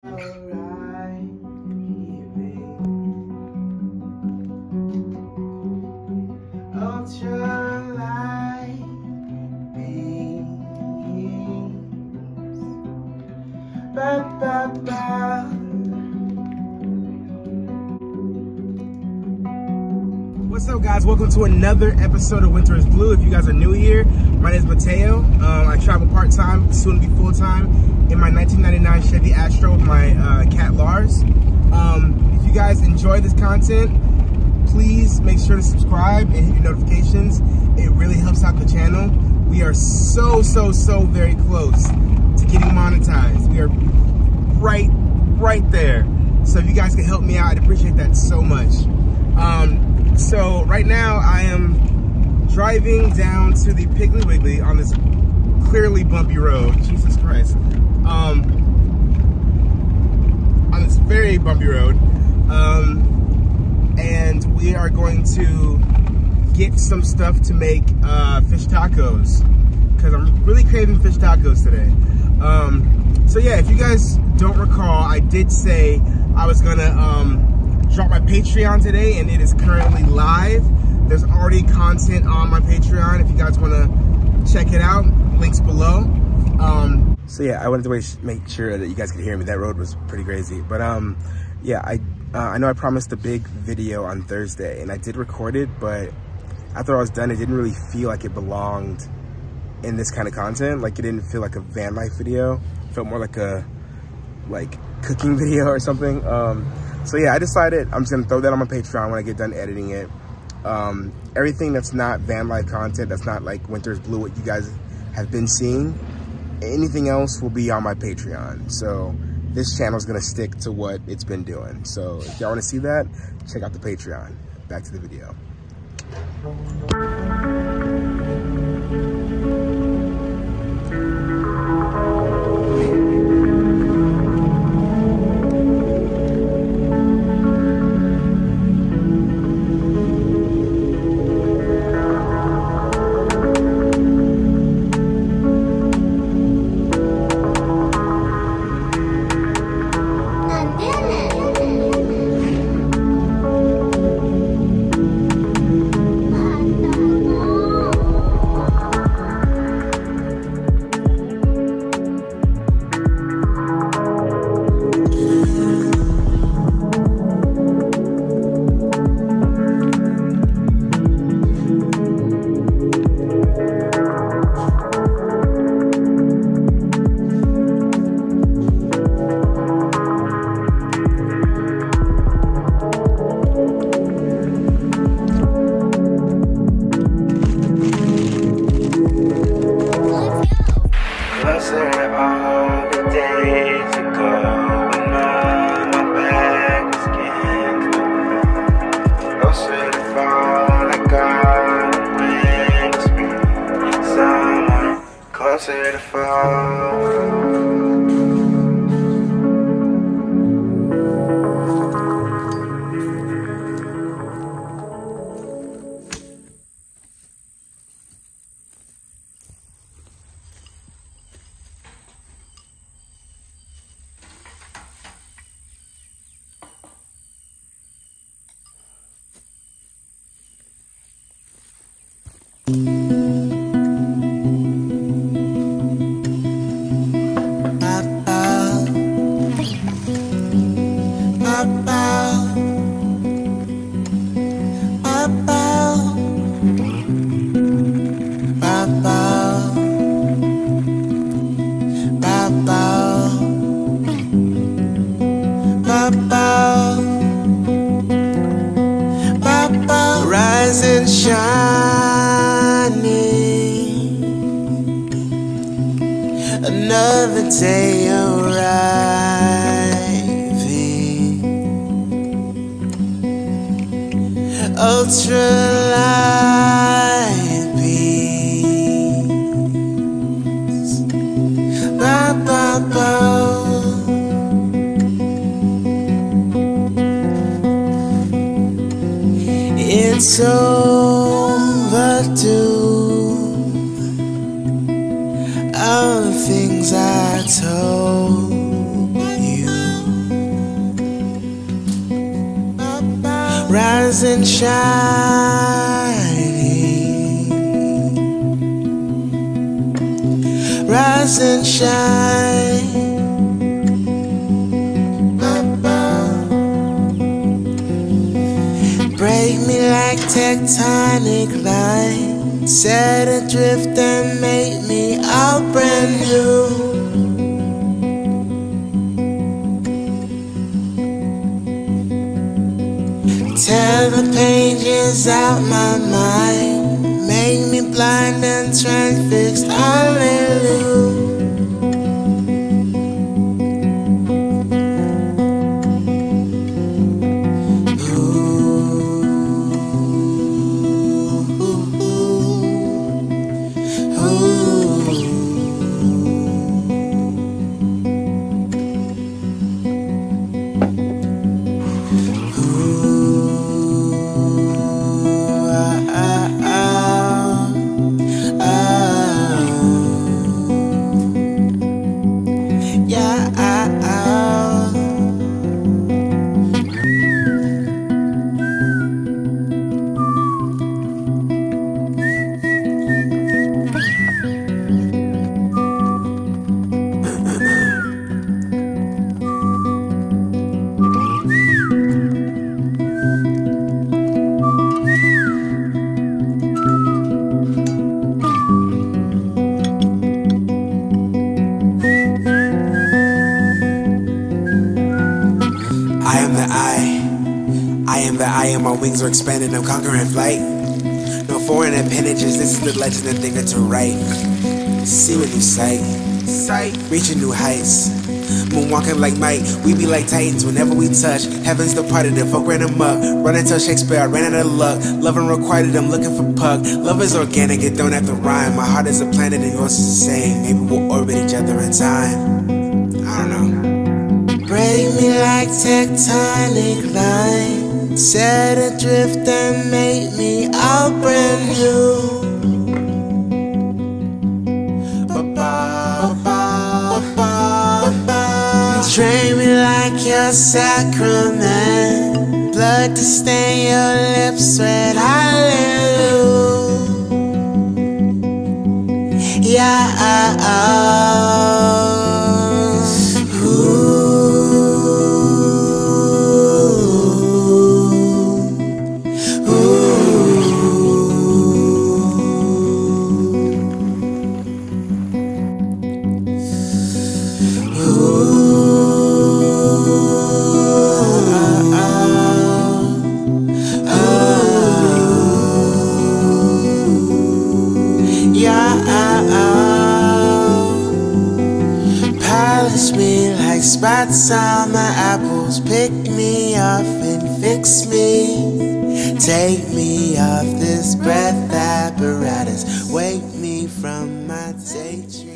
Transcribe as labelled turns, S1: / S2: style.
S1: What's up, guys? Welcome to another episode of Winter is Blue. If you guys are new here, my name is Mateo. I travel part-time, soon to be full-time, in my 1999 Chevy Astro with my cat Lars. If you guys enjoy this content, please make sure to subscribe and hit your notifications. It really helps out the channel. We are so very close to getting monetized. We are right there. So if you guys can help me out, I'd appreciate that so much. So right now I am driving down to the Piggly Wiggly on this clearly bumpy road. Jesus Christ. On this very bumpy road. And we are going to get some stuff to make fish tacos, because I'm really craving fish tacos today. So yeah, if you guys don't recall, I did say I was gonna drop my Patreon today, and it is currently live. There's already content on my Patreon if you guys want to check it out. Links below. So yeah, I wanted to make sure that you guys could hear me. That road was pretty crazy. But yeah, I know I promised a big video on Thursday, and I did record it, but after I was done, it didn't really feel like it belonged in this kind of content. Like, it didn't feel like a van life video. It felt more like a cooking video or something. So yeah, I decided I'm just gonna throw that on my Patreon when I get done editing it. Everything that's not van life content, that's not like Winter is Blue, what you guys have been seeing, anything else will be on my Patreon. So this channel is gonna stick to what it's been doing. So if y'all wanna see that, check out the Patreon. Back to the video. Closer to fall. Rise and shining, another day arriving, ultralight beams, ba ba ba. It's overdue, all the things I told you.
S2: rise and shining, rise and shine. Break me like tectonic lines, set adrift and make me all brand new. Tear the pages out my mind, make me blind and transfixed, hallelujah. I am the I am, my wings are expanding, I'm conquering flight. No foreign appendages, this is the legend and thing to write. See a new sight, reaching new heights. Moonwalking like Mike, we be like titans whenever we touch. Heaven's departed, the folk ran amok. Running till Shakespeare, I ran out of luck. Loving requited, I'm looking for puck. Love is organic, it don't have to rhyme. My heart is a planet and yours is the same. Maybe we'll orbit each other in time. I don't know. Break me like tectonic lines, set adrift and make me all brand new. Train me like your sacrament, blood to stain your lips, sweat, hallelujah. Yeah. Polish me like spots on my apples, pick me off and fix me. Take me off this breath apparatus, wake me from my daydream.